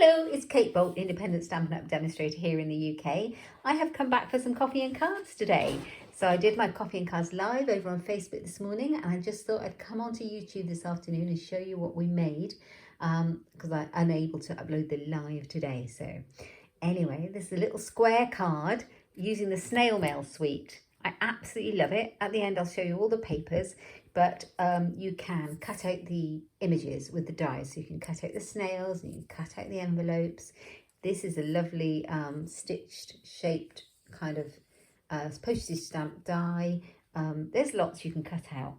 Hello, it's Kate Bolt, independent Stampin' Up demonstrator here in the UK. I have come back for some coffee and cards today. So I did my coffee and cards live over on Facebook this morning, and I just thought I'd come onto YouTube this afternoon and show you what we made because I'm unable to upload the live today. So anyway, this is a little square card using the Snail Mail Suite. I absolutely love it. At the end, I'll show you all the papers, but you can cut out the images with the dies. So you can cut out the snails and you can cut out the envelopes. This is a lovely stitched, shaped kind of postage stamp die. There's lots you can cut out.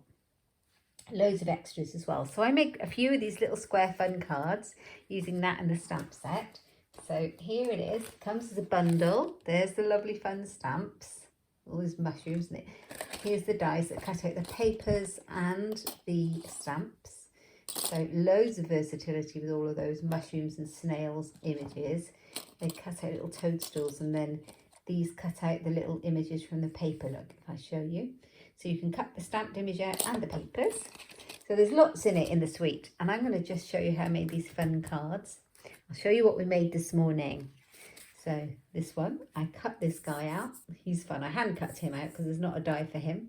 Loads of extras as well. So I make a few of these little square fun cards using that and the stamp set. So here it is. It comes as a bundle. There's the lovely fun stamps. All these mushrooms in it. Here's the dies that cut out the papers and the stamps. So loads of versatility with all of those mushrooms and snails images. They cut out little toadstools, and then these cut out the little images from the paper. Look, if I show you. So you can cut the stamped image out and the papers. So there's lots in it in the suite. And I'm going to just show you how I made these fun cards. I'll show you what we made this morning. So this one, I cut this guy out. He's fun. I hand cut him out because there's not a die for him.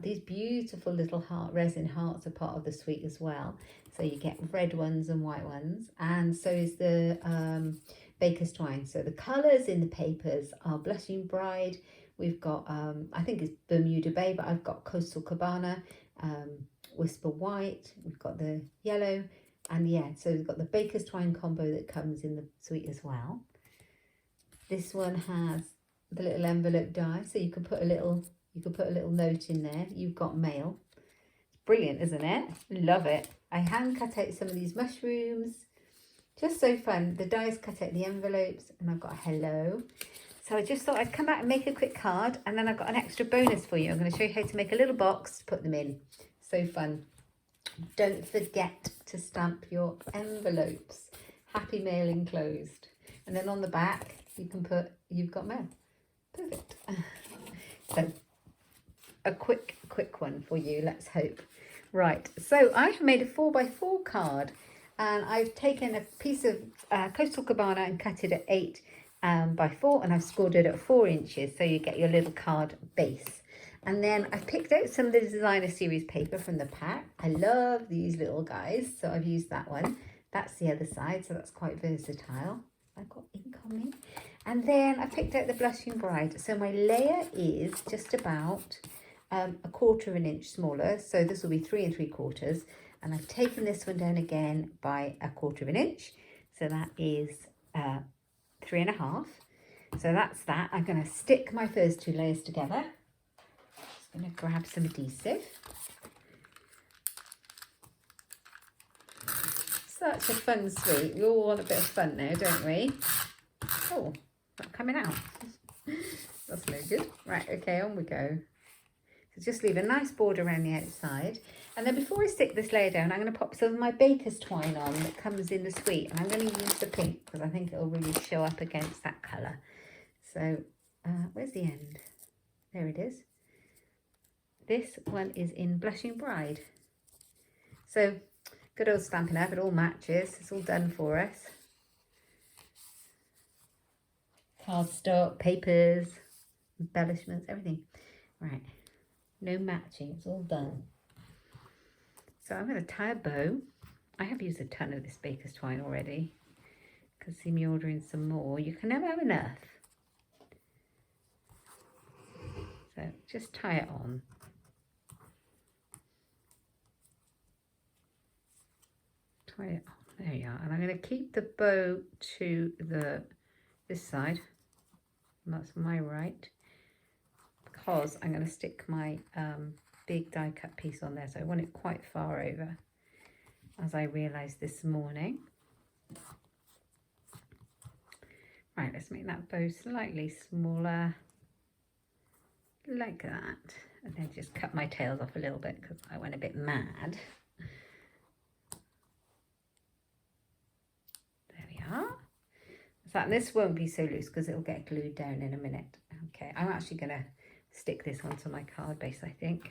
These beautiful little resin hearts are part of the suite as well. So you get red ones and white ones. And so is the baker's twine. So the colours in the papers are Blushing Bride. We've got, I think it's Bermuda Bay, but I've got Coastal Cabana, Whisper White. We've got the yellow. And yeah, so we've got the baker's twine combo that comes in the suite as well. This one has the little envelope die, so you could put a little note in there. You've got mail. It's brilliant, isn't it? Love it. I hand cut out some of these mushrooms. Just so fun. The dies cut out the envelopes, and I've got a hello. So I just thought I'd come out and make a quick card, and then I've got an extra bonus for you. I'm going to show you how to make a little box to put them in. So fun. Don't forget to stamp your envelopes. Happy mail enclosed. And then on the back, you can put, you've got mail. Perfect. So a quick one for you, let's hope. Right, so I have made a 4x4 card, and I've taken a piece of Coastal Cabana and cut it at 8 by 4, and I've scored it at 4 inches, so you get your little card base. And then I've picked out some of the designer series paper from the pack. I love these little guys, so I've used that one. That's the other side, so that's quite versatile. I've got ink on me. And then I picked out the Blushing Bride. So my layer is just about 1/4 of an inch smaller. So this will be 3 3/4. And I've taken this one down again by 1/4 of an inch. So that is 3 1/2. So that's that. I'm going to stick my first 2 layers together. Just going to grab some adhesive. Such a fun suite. We all want a bit of fun now, don't we? Oh, not coming out. That's no good. Right, okay, on we go. So just leave a nice border around the outside. And then before I stick this layer down, I'm going to pop some of my baker's twine on that comes in the suite. And I'm going to use the pink because I think it'll really show up against that colour. So, where's the end? There it is. This one is in Blushing Bride. So, good old Stampin' Up, it all matches. It's all done for us. Cardstock, papers, embellishments, everything. Right, no matching, it's all done. So I'm going to tie a bow. I have used a ton of this baker's twine already. You can see me ordering some more. You can never have enough. So just tie it on. Tie it on. There you are. And I'm going to keep the bow to this side. And that's my right. Because I'm going to stick my big die cut piece on there. So I want it quite far over, as I realised this morning. Right, let's make that bow slightly smaller. Like that. And then just cut my tails off a little bit because I went a bit mad. So this won't be so loose because it'll get glued down in a minute. Okay, I'm actually going to stick this onto my card base, I think.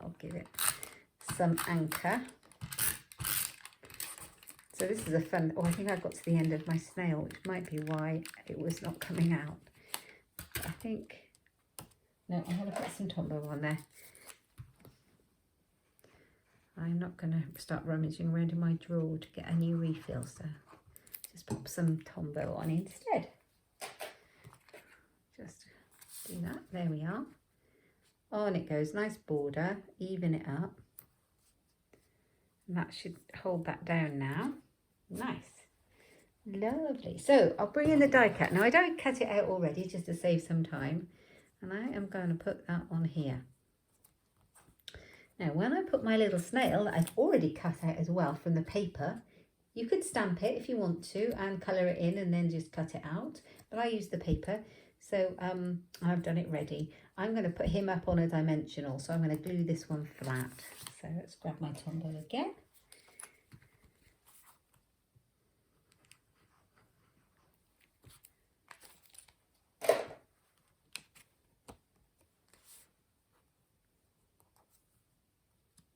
I'll give it some anchor. So this is a fun, oh, I think I got to the end of my snail, which might be why it was not coming out. I think, no, I'm going to put some Tombow on there. I'm not going to start rummaging around in my drawer to get a new refill, so just pop some Tombow on instead. Just do that, there we are. On it goes, nice border, even it up. And that should hold that down now. Nice. Lovely. So I'll bring in the die cut. Now I don't cut it out already just to save some time. And I am going to put that on here. Now when I put my little snail that I've already cut out as well from the paper, you could stamp it if you want to and colour it in and then just cut it out. But I use the paper. So I've done it ready. I'm going to put him up on a dimensional. So I'm going to glue this one flat. So let's grab my Tombow again.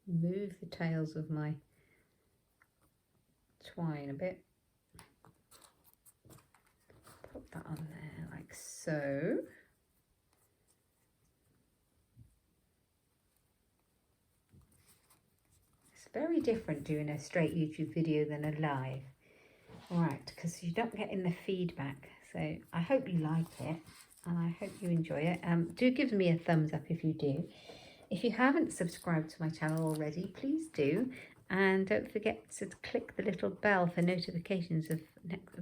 Move the tails of my twine a bit. Put that on there like so. It's very different doing a straight YouTube video than a live. Right, because you're not getting the feedback. So I hope you like it and I hope you enjoy it. Do give me a thumbs up if you do. If you haven't subscribed to my channel already, please do. And don't forget to click the little bell for notifications of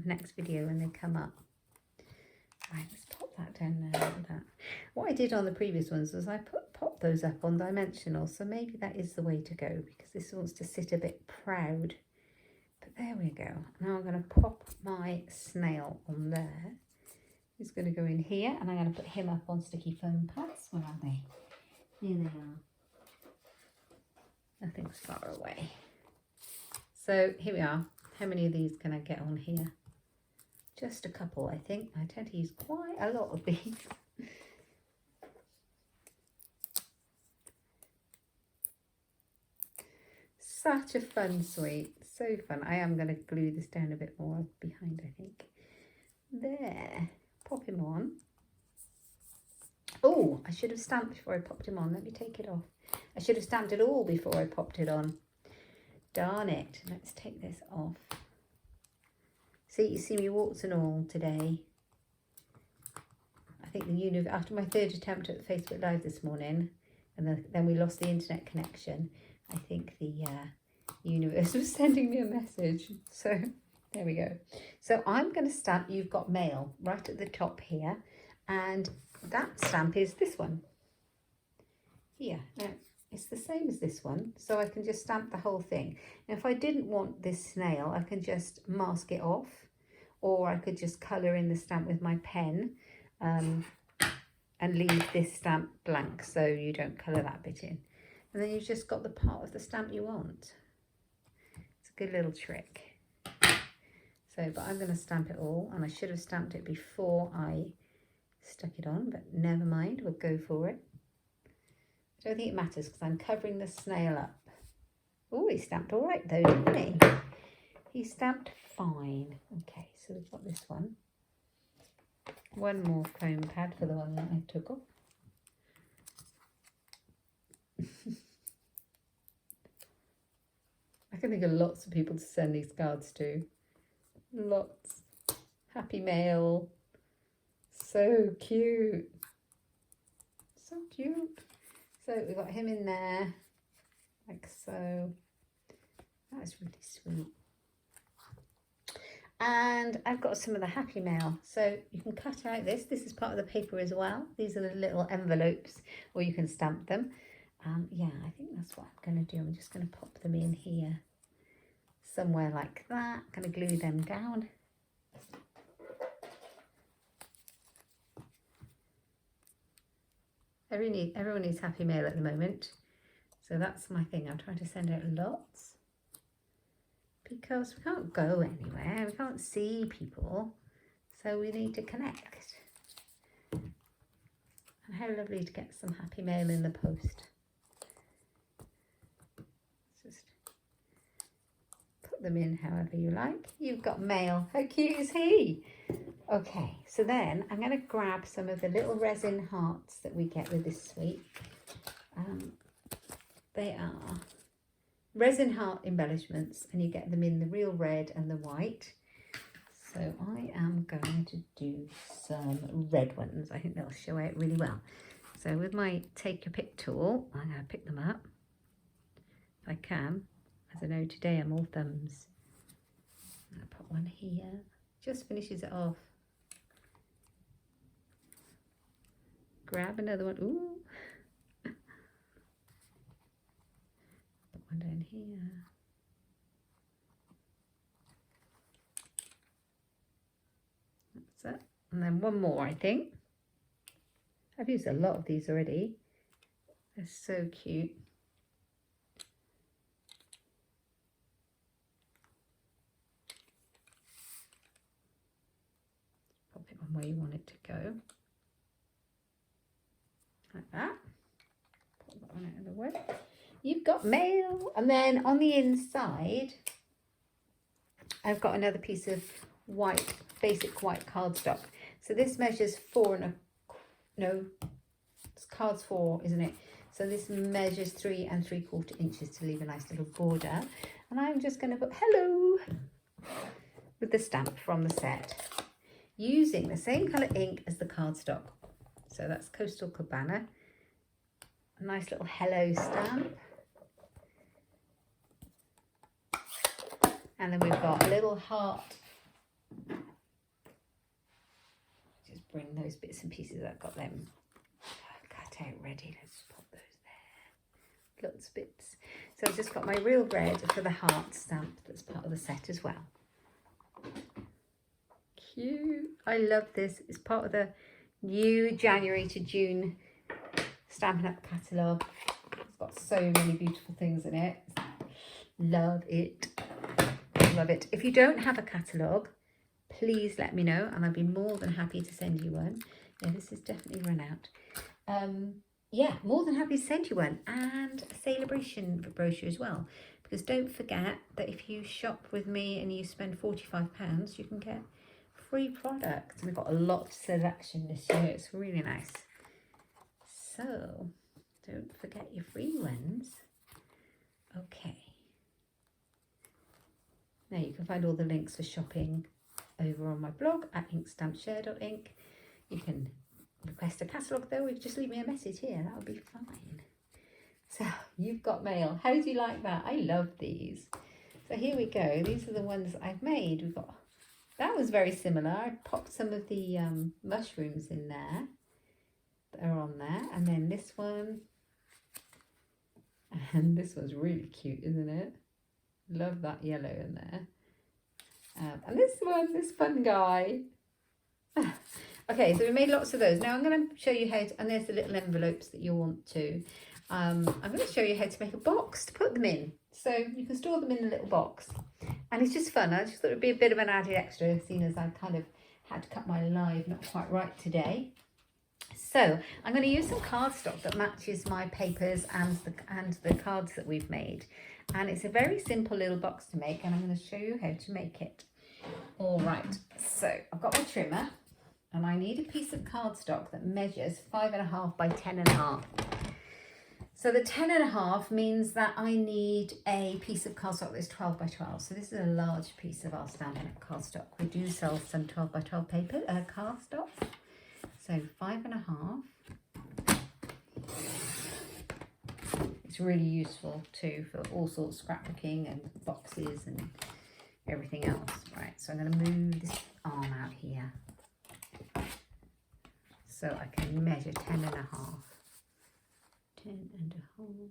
next video when they come up. Right, let's pop that down there like that. What I did on the previous ones was I popped those up on dimensional. So maybe that is the way to go because this wants to sit a bit proud. But there we go. Now I'm going to pop my snail on there. He's going to go in here and I'm going to put him up on sticky foam pads. Where are they? Here they are. Nothing's far away. So here we are. How many of these can I get on here? Just a couple, I think. I tend to use quite a lot of these. Such a fun suite. So fun. I am going to glue this down a bit more behind, I think. There. Pop him on. Oh, I should have stamped before I popped him on. Let me take it off. I should have stamped it all before I popped it on. Darn it. Let's take this off. See, you see me warts and all today. I think after my third attempt at the Facebook Live this morning, and then we lost the internet connection, I think the universe was sending me a message. So there we go. So I'm going to stamp You've Got Mail right at the top here. And that stamp is this one. Here. Now, it's the same as this one. So I can just stamp the whole thing. Now, if I didn't want this snail, I can just mask it off. Or I could just colour in the stamp with my pen. And leave this stamp blank so you don't colour that bit in. And then you've just got the part of the stamp you want. It's a good little trick. So, but I'm going to stamp it all. And I should have stamped it before I stuck it on, but never mind, we'll go for it. I don't think it matters because I'm covering the snail up. Oh, he stamped all right though, didn't he? He stamped fine. Okay, so we've got this one. One more foam pad for the one that I took off. I can think of lots of people to send these cards to. Lots. Happy mail. So cute. So cute. So we've got him in there, like so. That's really sweet. And I've got some of the happy mail. So you can cut out this. This is part of the paper as well. These are the little envelopes, or you can stamp them. Yeah, I think that's what I'm going to do. I'm just going to pop them in here somewhere like that. Going to glue them down. Everyone needs happy mail at the moment. So that's my thing. I'm trying to send out lots. Because we can't go anywhere. We can't see people. So we need to connect. And how lovely to get some happy mail in the post. Just put put them in however you like. You've got mail. How cute is he? Okay, so then I'm going to grab some of the little resin hearts that we get with this suite. They are resin heart embellishments, and you get them in the real red and the white. So I am going to do some red ones. I think they'll show out really well. So with my take your pick tool, I'm going to pick them up if I can. As I know today I'm all thumbs. I'm going to put one here. Just finishes it off. Grab another one. Ooh. Put one down here. That's it. And then one more, I think. I've used a lot of these already. They're so cute. Pop it on where you want it to go. Like that. Put that one out of the way. You've got mail. And then on the inside, I've got another piece of white, basic white cardstock. So this measures 4 and a, no, it's cards 4, isn't it? So this measures 3 3/4 inches to leave a nice little border. And I'm just going to put hello with the stamp from the set, using the same colour ink as the cardstock. So that's Coastal Cabana. A nice little hello stamp. And then we've got a little heart. Just bring those bits and pieces. I've got them cut out ready. Let's put those there. Lots of bits. So I've just got my real red for the heart stamp that's part of the set as well. Cute. I love this. It's part of the new January to June Stampin' Up catalogue. It's got so many beautiful things in it. Love it. Love it. If you don't have a catalogue, please let me know and I'd be more than happy to send you one. Yeah, this is definitely run out. Yeah, more than happy to send you one, and a celebration brochure as well. Because don't forget that if you shop with me and you spend £45, you can get free products. We've got a lot of selection this year. It's really nice. So don't forget your free ones. Okay. Now you can find all the links for shopping over on my blog at inkstampshare.ink. You can request a catalogue though, or you can just leave me a message here. That would be fine. So you've got mail. How do you like that? I love these. So here we go. These are the ones I've made. We've got, that was very similar. I popped some of the mushrooms in there that are on there. And then this one. And this one's really cute, isn't it? Love that yellow in there. And this one, this fun guy. Okay, so we made lots of those. Now I'm going to show you how to, and there's the little envelopes that you want to. I'm going to show you how to make a box to put them in. So you can store them in a little box. And it's just fun. I just thought it would be a bit of an added extra, seeing as I kind of had to cut my live not quite right today. So I'm going to use some cardstock that matches my papers and the cards that we've made. And it's a very simple little box to make, and I'm going to show you how to make it. All right, so I've got my trimmer, and I need a piece of cardstock that measures 5.5 by 10.5. So the 10.5 means that I need a piece of cardstock that's 12 by 12. So this is a large piece of our Stampin' Up cardstock. We do sell some 12 by 12 paper cardstock. So 5.5. It's really useful too for all sorts of scrapbooking and boxes and everything else. Right, so I'm going to move this arm out here so I can measure 10.5. 10.5.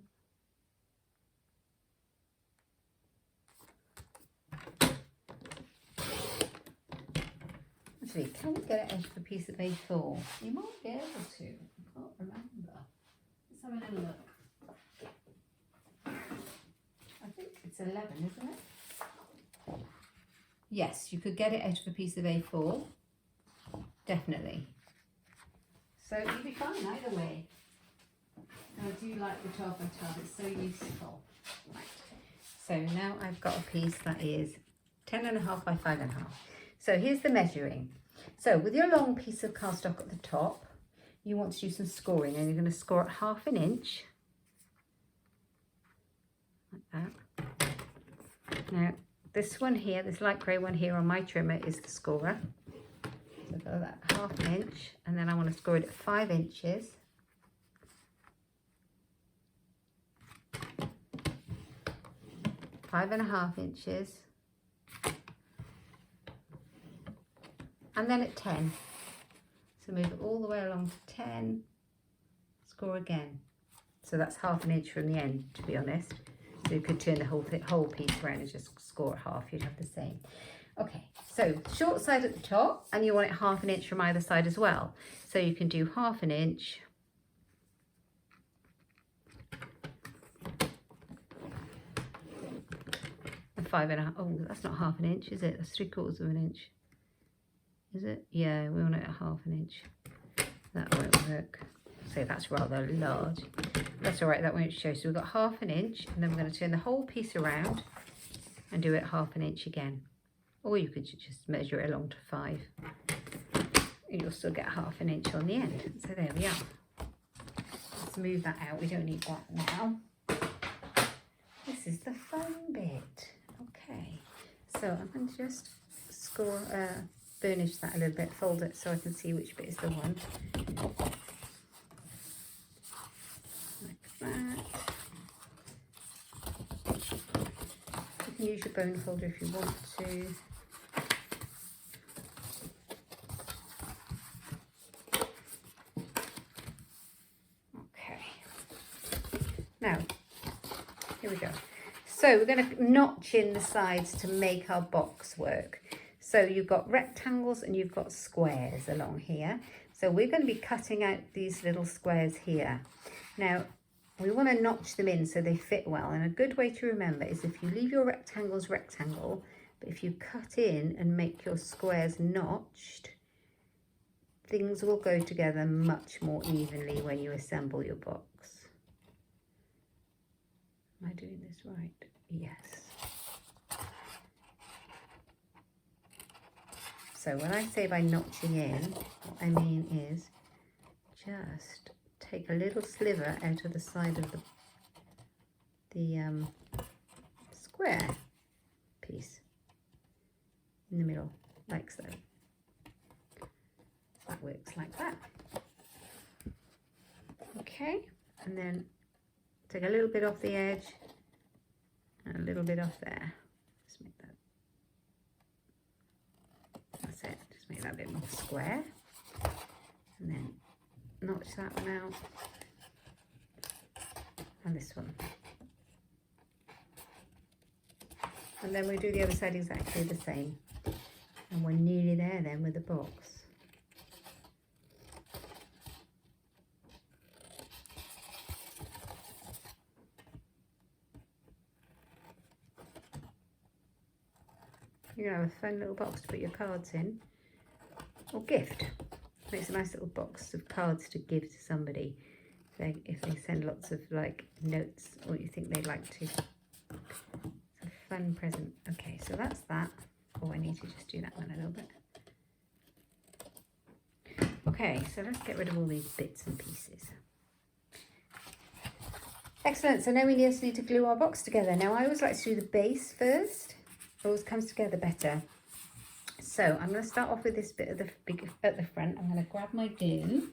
Actually, can you get it out of a piece of A4? You might be able to. I can't remember. Let's have a little look. I think it's 11, isn't it? Yes, you could get it out of a piece of A4. Definitely. So you'd be fine either way. And I do like the 12 by 12. It's so useful. Right. So now I've got a piece that is 10.5 by 5.5. So here's the measuring. So with your long piece of cardstock at the top, you want to do some scoring, and you're going to score at 1/2 inch, like that. Now this one here, this light grey one here on my trimmer is the scorer. So I've got that 1/2 inch, and then I want to score it at 5 inches. Five and a half inches, and then at 10. So move it all the way along to 10, score again. So that's 1/2 inch from the end, to be honest. So you could turn the whole piece around and just score at 1/2, you'd have the same. Okay, so short side at the top, and you want it 1/2 inch from either side as well. So you can do 1/2 inch, and 5.5. Oh, that's not 1/2 inch, is it? That's 3/4 inch. Is it? Yeah, we want it at 1/2 inch. That won't work. So that's rather large. That's all right, that won't show. So we've got 1/2 inch, and then we're going to turn the whole piece around and do it 1/2 inch again. Or you could just measure it along to 5. You'll still get 1/2 inch on the end. So there we are. Let's move that out. We don't need that now. This is the fun bit. Okay, so I'm going to just burnish that a little bit, fold it so I can see which bit is the one. Like that. You can use your bone folder if you want to. Okay. Now, here we go. So we're going to notch in the sides to make our box work. So you've got rectangles and you've got squares along here. So we're going to be cutting out these little squares here. Now, we want to notch them in so they fit well. And a good way to remember is if you leave your rectangles rectangle, but if you cut in and make your squares notched, things will go together much more evenly when you assemble your box. Am I doing this right? Yes. So when I say by notching in, what I mean is just take a little sliver out of the side of the square piece in the middle, like so. That works like that. Okay, and then take a little bit off the edge and a little bit off there. Just make that. That's it. Just make that a bit more square, and then notch that one out, and this one, and then we do the other side exactly the same, and we're nearly there then with the box. You know, a fun little box to put your cards in, or gift. Makes a nice little box of cards to give to somebody if they send lots of like notes or you think they'd like to. It's a fun present. Okay, so that's that. Oh, I need to just do that one a little bit. Okay, so let's get rid of all these bits and pieces. Excellent, so now we just need to glue our box together. Now I always like to do the base first. It always comes together better. So I'm going to start off with this bit at the front. I'm going to grab my glue.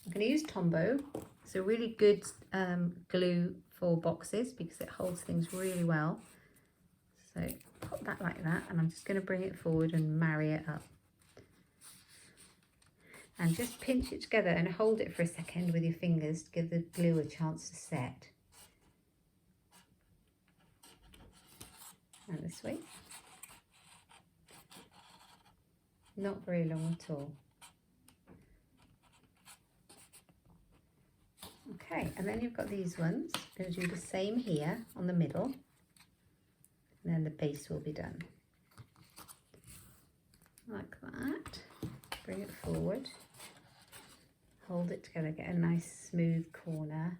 I'm going to use Tombow. It's a really good glue for boxes because it holds things really well. So pop that like that, and I'm just going to bring it forward and marry it up. And just pinch it together and hold it for a second with your fingers to give the glue a chance to set. And this way. Not very long at all. Okay, and then you've got these ones. I'm going to do the same here on the middle, and then the base will be done. Like that. Bring it forward. Hold it together, get a nice smooth corner.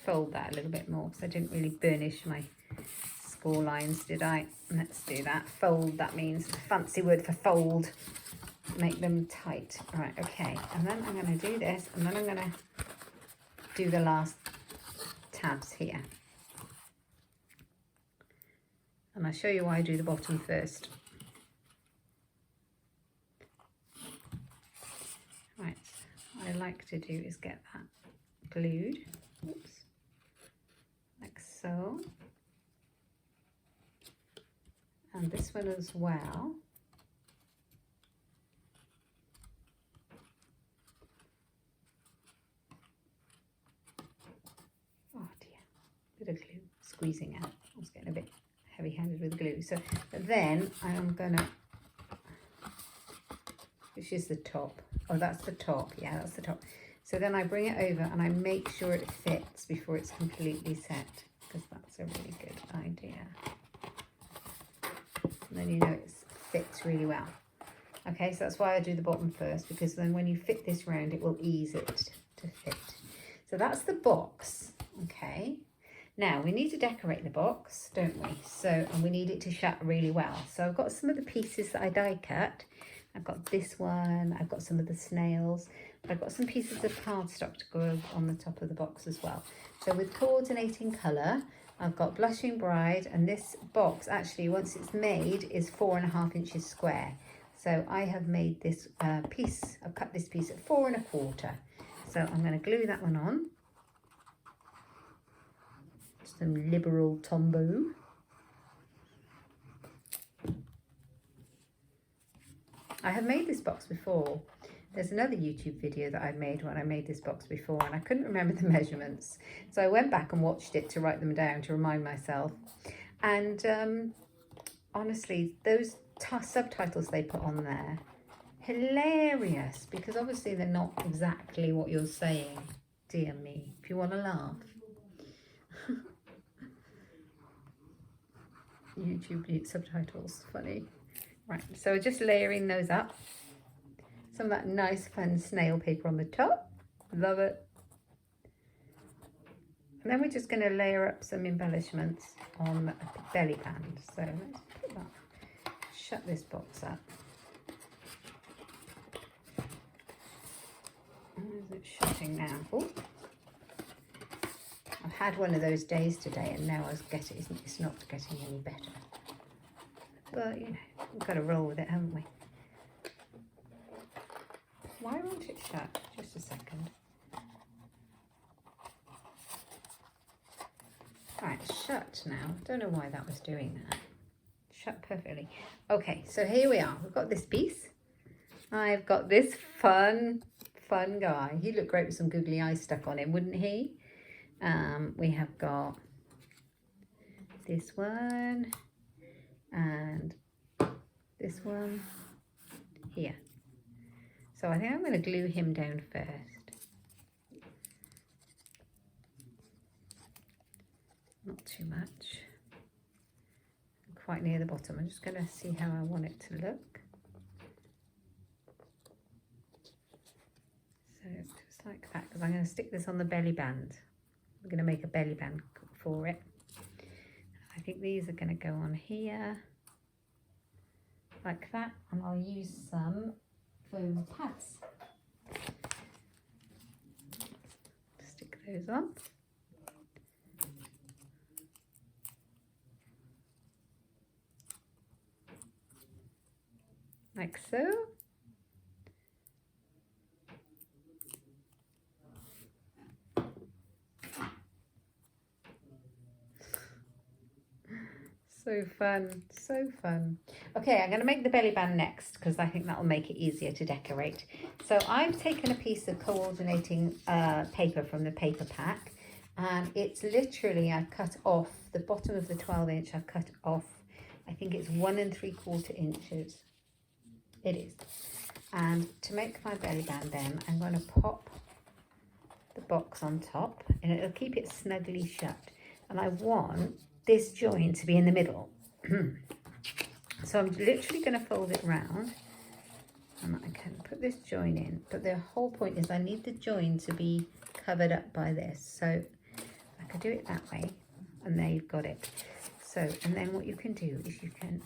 fold that a little bit more because I didn't really burnish my score lines, did I? Let's do that. Fold, that means a fancy word for fold. Make them tight. Right, okay. And then I'm going to do this, and then I'm going to do the last tabs here. And I'll show you why I do the bottom first. Right, what I like to do is get that glued. Oops. Like so. And this one as well. Oh dear, bit of glue squeezing out. I was getting a bit heavy-handed with glue. So then I'm gonna, which is the top. Oh, that's the top. Yeah, that's the top. So then I bring it over and I make sure it fits before it's completely set, because that's a really good idea. And then you know it fits really well. Okay, so that's why I do the bottom first, because then when you fit this round, it will ease it to fit. So that's the box. Okay, now we need to decorate the box, don't we? So, and we need it to shut really well. So I've got some of the pieces that I die cut. I've got this one, I've got some of the snails, but I've got some pieces of cardstock to go on the top of the box as well. So with coordinating colour, I've got Blushing Bride, and this box actually, once it's made, is 4.5 inches square. So I have made this piece, I've cut this piece at 4 1/4. So I'm going to glue that one on. Some liberal tombow. I have made this box before. There's another YouTube video that I made when I made this box before, and I couldn't remember the measurements. So I went back and watched it to write them down to remind myself. And honestly, those subtitles they put on there, hilarious, because obviously they're not exactly what you're saying. Dear me, if you want to laugh. YouTube subtitles, funny. Right, so just layering those up. Some of that nice fun snail paper on the top. Love it. And then we're just going to layer up some embellishments on the belly band. So let's put that, shut this box up. Is it shutting now? Oh. I've had one of those days today, and now it's not getting any better. But you know, we've got to roll with it, haven't we? Why won't it shut? Just a second. Right, shut now. Don't know why that was doing that. Shut perfectly. Okay, so here we are. We've got this piece. I've got this fun guy. He'd look great with some googly eyes stuck on him, wouldn't he? We have got this one and this one here. So I think I'm going to glue him down first. Not too much. Quite near the bottom. I'm just going to see how I want it to look. So just like that, because I'm going to stick this on the belly band. We're going to make a belly band for it. I think these are going to go on here like that, and I'll use some foam pads. Stick those on. Like so. So fun, so fun. Okay, I'm going to make the belly band next, because I think that will make it easier to decorate. So I've taken a piece of coordinating paper from the paper pack, and it's literally, I've cut off the bottom of the 12-inch. I've cut off, I think it's 1 3/4 inches. It is. And to make my belly band then, I'm going to pop the box on top, and it'll keep it snugly shut. And I want this join to be in the middle. So I'm literally going to fold it round, and I can put this join in, but the whole point is I need the join to be covered up by this. So could do it that way, and there you've got it. So, and then what you can do is you can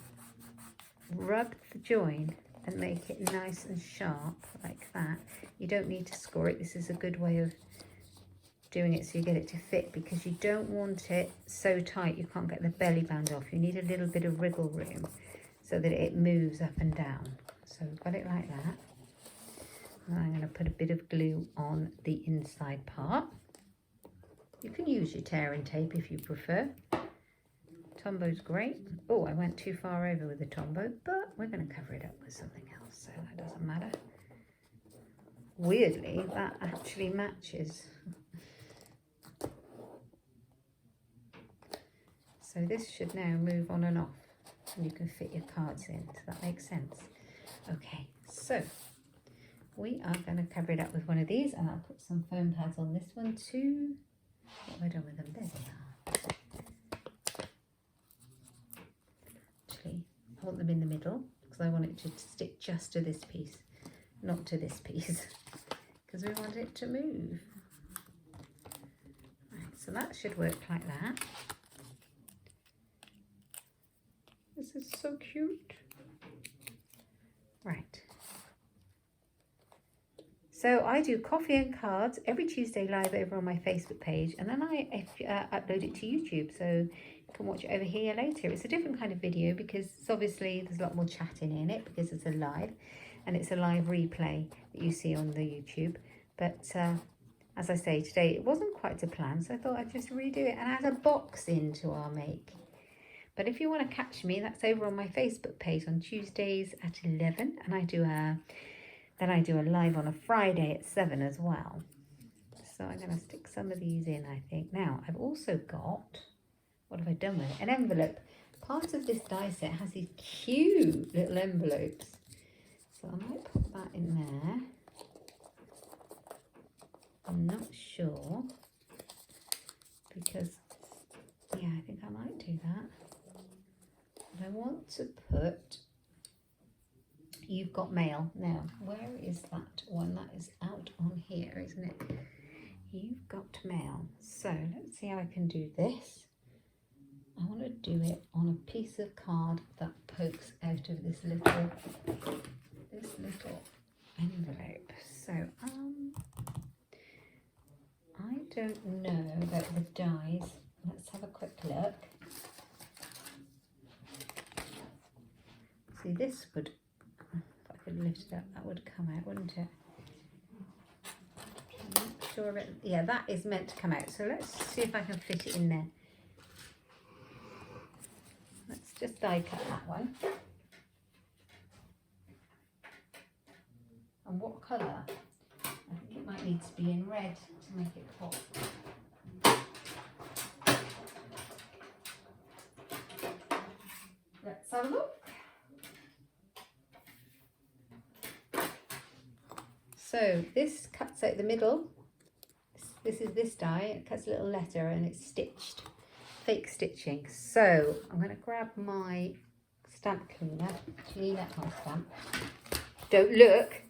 rub the join and make it nice and sharp like that. You don't need to score it. This is a good way of doing it so you get it to fit, because you don't want it so tight you can't get the belly band off. You need a little bit of wriggle room so that it moves up and down. So we've got it like that. And I'm going to put a bit of glue on the inside part. You can use your tearing tape if you prefer. Tombow's great. Oh, I went too far over with the Tombow, but we're going to cover it up with something else, so that doesn't matter. Weirdly, that actually matches. So this should now move on and off, and you can fit your cards in. Does that make sense? Okay, so we are going to cover it up with one of these, and I'll put some foam pads on this one too. What have I done with them? There they are. Actually, I want them in the middle because I want it to stick just to this piece, not to this piece, because we want it to move. Right, so that should work like that. This is so cute. Right. So I do coffee and cards every Tuesday live over on my Facebook page, and then I upload it to YouTube, so you can watch it over here later. It's a different kind of video because obviously there's a lot more chatting in it because it's a live, and it's a live replay that you see on the YouTube. But as I say, today it wasn't quite to plan, so I thought I'd just redo it and add a box into our make. But if you want to catch me, that's over on my Facebook page on Tuesdays at 11, and I do a live on a Friday at 7 as well. So I'm going to stick some of these in, I think. Now, I've also got, what have I done with it? An envelope. Part of this die set has these cute little envelopes. So I might put that in there. I'm not sure, because, yeah, I think I might do that. But I want to put You've Got Mail. Now, where is that one? That is out on here, isn't it? You've Got Mail. So let's see how I can do this. I want to do it on a piece of card that pokes out of this little envelope. So I don't know about the dies. Let's have a quick look. See, this would, if I could lift it up, that would come out, wouldn't it? I'm not sure of it. Yeah, that is meant to come out. So let's see if I can fit it in there. Let's just die cut that one. And what colour? I think it might need to be in red to make it pop. Let's have a look. So this cuts out the middle. This is this die. It cuts a little letter and it's stitched, fake stitching. So I'm going to grab my stamp cleaner, clean up my stamp. Don't look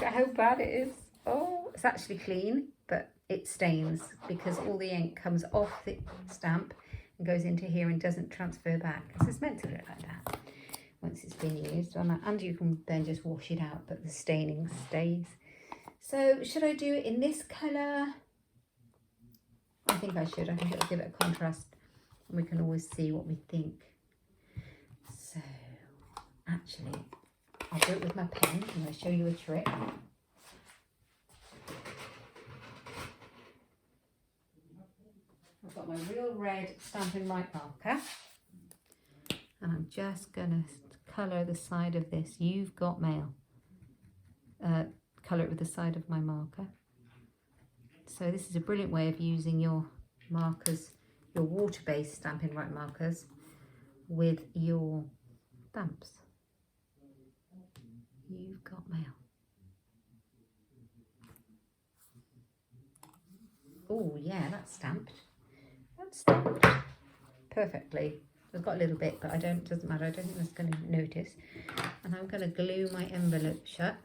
at how bad it is. Oh, it's actually clean, but it stains because all the ink comes off the stamp and goes into here and doesn't transfer back. This is meant to look like that once it's been used, and you can then just wash it out, but the staining stays. So should I do it in this colour? I think I should. I think it'll give it a contrast and we can always see what we think. So actually, I'll do it with my pen. I'm going to show you a trick. I've got my real red Stampin' Right marker, and I'm just going to colour the side of this. You've Got Mail. Colour it with the side of my marker. So this is a brilliant way of using your markers, your water-based Stampin' Right markers, with your stamps. You've Got Mail. Oh yeah, that's stamped. That's stamped perfectly. I've got a little bit, but doesn't matter. I don't think that's going to notice. And I'm going to glue my envelope shut.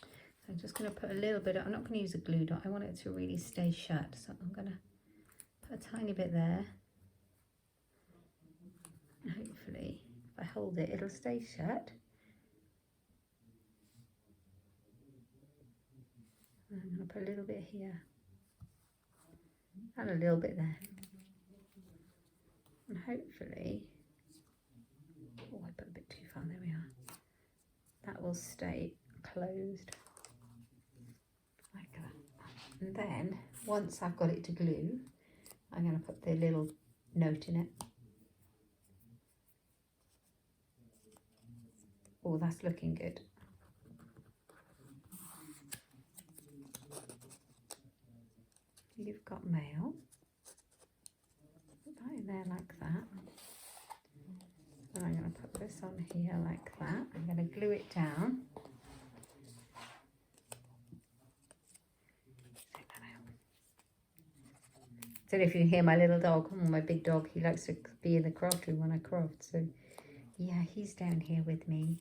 So I'm just going to put a little bit. I'm not going to use a glue dot. I want it to really stay shut. So I'm going to Put a tiny bit there. Hopefully, if I hold it, it'll stay shut. I'm going to put a little bit here and a little bit there. And hopefully, oh, I put a bit too far, there we are. That will stay closed like that. And then, once I've got it to glue, I'm going to put the little note in it. Oh, that's looking good. You've got mail. Put that in there like that. And I'm going to put this on here like that. I'm going to glue it down. I don't know if you can hear my little dog, my big dog. He likes to be in the craft room when I craft. So yeah, he's down here with me.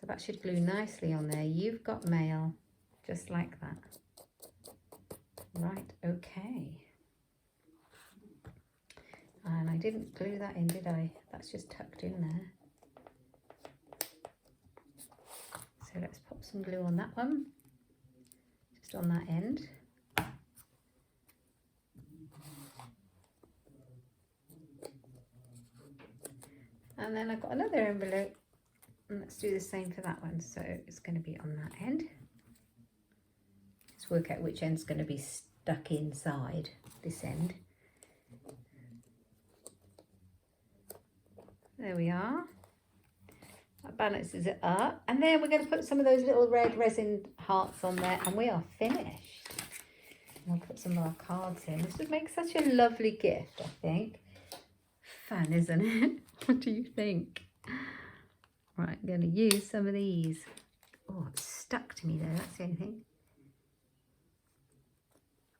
So that should glue nicely on there. You've got mail, just like that. Right, okay. And I didn't glue that in, did I? That's just tucked in there. So let's pop some glue on that one, just on that end. And then I've got another envelope, and let's do the same for that one. So it's going to be on that end. Just work out which end's going to be stuck inside this end. There we are. That balances it up. And then we're going to put some of those little red resin hearts on there, and we are finished. We'll put some of our cards in. This would make such a lovely gift, I think. Fun, isn't it? What do you think? Right, I'm going to use some of these. Oh, it's stuck to me there, that's the only thing.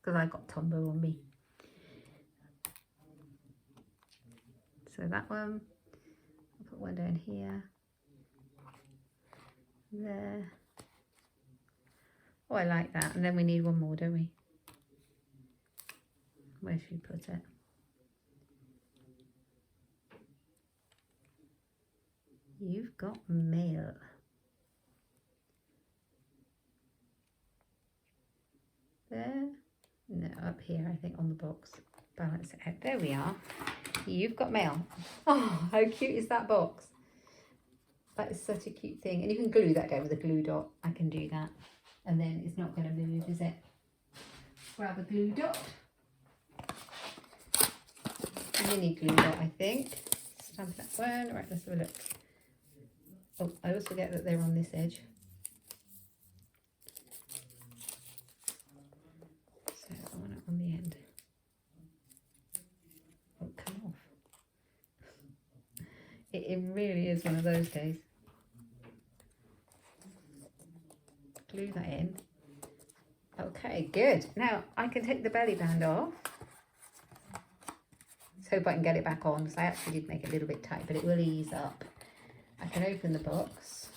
Because I got Tombow on me. So that one, I'll put one down here. There. Oh, I like that. And then we need one more, don't we? Where should we put it? You've got mail. There. No, up here, I think, on the box. Balance it out. There we are. You've got mail. Oh, how cute is that box? That is such a cute thing. And you can glue that down with a glue dot. I can do that. And then it's not going to move, is it? Grab a glue dot. A mini glue dot, I think. Stamp that one. Right, let's have a look. Oh, I always forget that they're on this edge. So I want it on the end. Oh, come off. It really is one of those days. Glue that in. Okay, good. Now I can take the belly band off. Let's hope I can get it back on, because I actually did make it a little bit tight, but it will ease up. I can open the box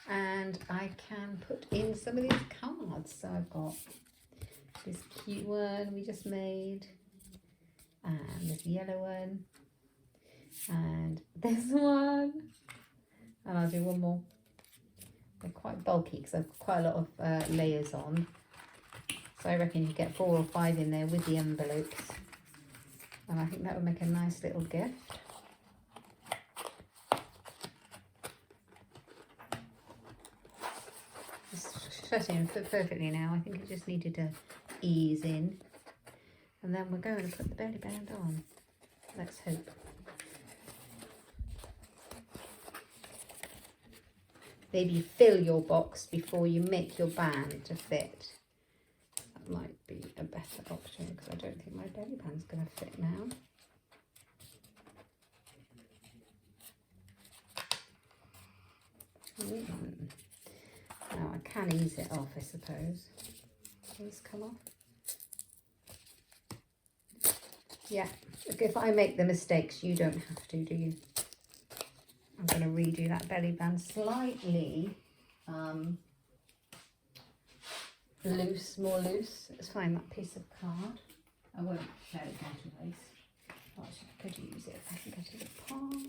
and I can put in some of these cards. So I've got this cute one we just made, and this yellow one, and this one, and I'll do one more. They're quite bulky because I've got quite a lot of layers on, so I reckon you get 4 or 5 in there with the envelopes. And I think that would make a nice little gift. Just shut in perfectly now. I think it just needed to ease in. And then we're going to put the belly band on. Let's hope. Maybe fill your box before you make your band to fit. Might be a better option, because I don't think my belly band's going to fit now. Now I can ease it off, I suppose. Please come off. Yeah, look, if I make the mistakes, you don't have to, do you? I'm going to redo that belly band slightly. loose, more loose. Let's find that piece of card. I won't show it down to waste. Actually, I could use it. I think I took it apart.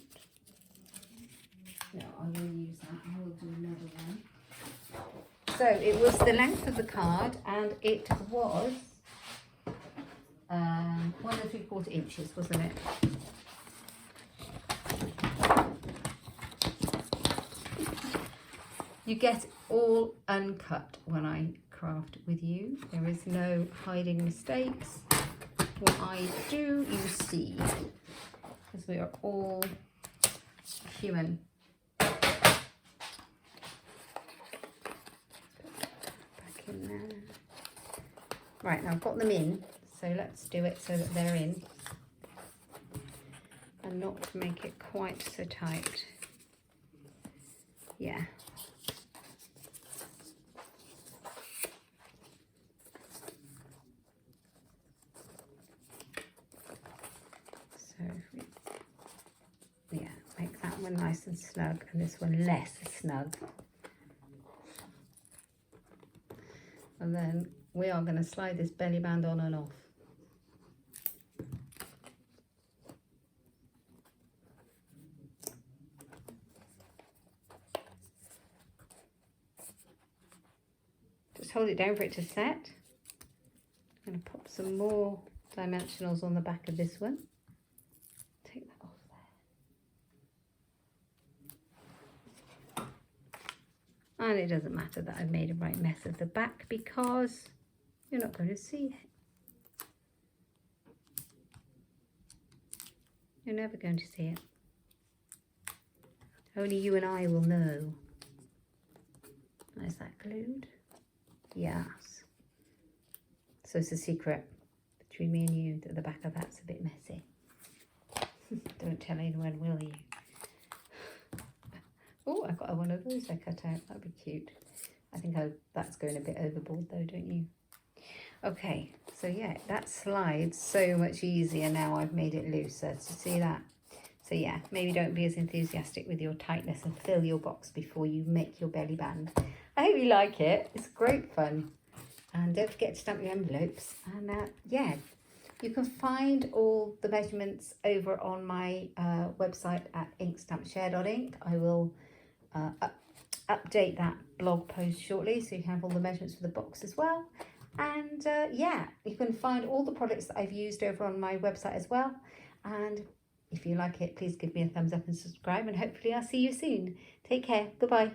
No, I will use that. I will do another one. So it was the length of the card, and it was 1 3/4 inches, wasn't it? You get all uncut when I craft with you. There is no hiding mistakes. What I do, you see, because we are all human. Back in there. Right, now I've got them in, so let's do it so that they're in. And not make it quite so tight. Yeah. So yeah, make that one nice and snug and this one less snug. And then we are going to slide this belly band on and off. Just hold it down for it to set. I'm going to pop some more dimensionals on the back of this one. Take that off there. And it doesn't matter that I've made a right mess of the back because you're not going to see it. You're never going to see it. Only you and I will know. Is that glued? Yes. So it's a secret between me and you that the back of that's a bit messy. Don't tell anyone, will you? Oh, I got one of those I cut out. That'd be cute. I think that's going a bit overboard though, don't you? Okay, so yeah, that slides so much easier now I've made it looser. So see that? So yeah, maybe don't be as enthusiastic with your tightness and fill your box before you make your belly band. I hope you like it. It's great fun. And don't forget to stamp your envelopes. And yeah, you can find all the measurements over on my website at inkstampshare.ink. I will update that blog post shortly so you can have all the measurements for the box as well. And yeah, you can find all the products that I've used over on my website as well. And if you like it, please give me a thumbs up and subscribe, and hopefully I'll see you soon. Take care. Goodbye.